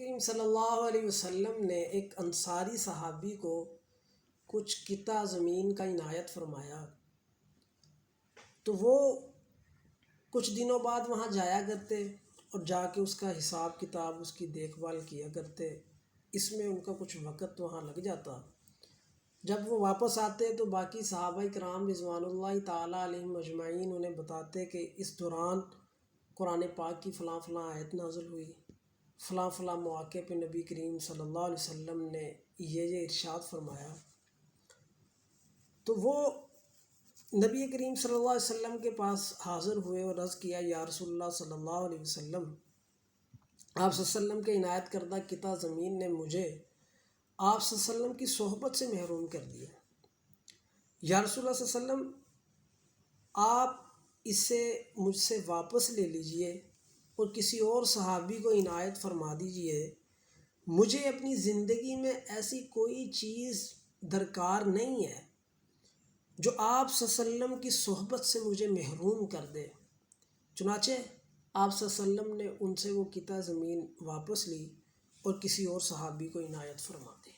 کریم صلی اللہ علیہ وسلم نے ایک انصاری صحابی کو کچھ قطع زمین کا عنایت فرمایا، تو وہ کچھ دنوں بعد وہاں جایا کرتے اور جا کے اس کا حساب کتاب، اس کی دیکھ بھال کیا کرتے۔ اس میں ان کا کچھ وقت وہاں لگ جاتا۔ جب وہ واپس آتے تو باقی صحابہ کرام رضوان اللہ تعالیٰ علیہم اجمعین انہیں بتاتے کہ اس دوران قرآن پاک کی فلاں فلاں آیت نازل ہوئی، فلاں فلاں مواقع پہ نبی کریم صلی اللہ علیہ وسلم نے یہ ارشاد فرمایا۔ تو وہ نبی کریم صلی اللہ علیہ وسلم کے پاس حاضر ہوئے اور عرض کیا، یا رسول اللہ صلی اللہ علیہ وسلم، آپ صلی اللہ علیہ وسلم کے عنایت کردہ قطع زمین نے مجھے آپ صلی اللہ علیہ وسلم کی صحبت سے محروم کر دیا۔ یا رسول اللہ صلی اللہ علیہ وسلم، آپ اسے مجھ سے واپس لے لیجئے اور کسی اور صحابی کو عنایت فرما دیجئے۔ مجھے اپنی زندگی میں ایسی کوئی چیز درکار نہیں ہے جو آپ صلی اللہ علیہ وسلم کی صحبت سے مجھے محروم کر دے۔ چنانچہ آپ صلی اللہ علیہ وسلم نے ان سے وہ قطع زمین واپس لی اور کسی اور صحابی کو عنایت فرما دی۔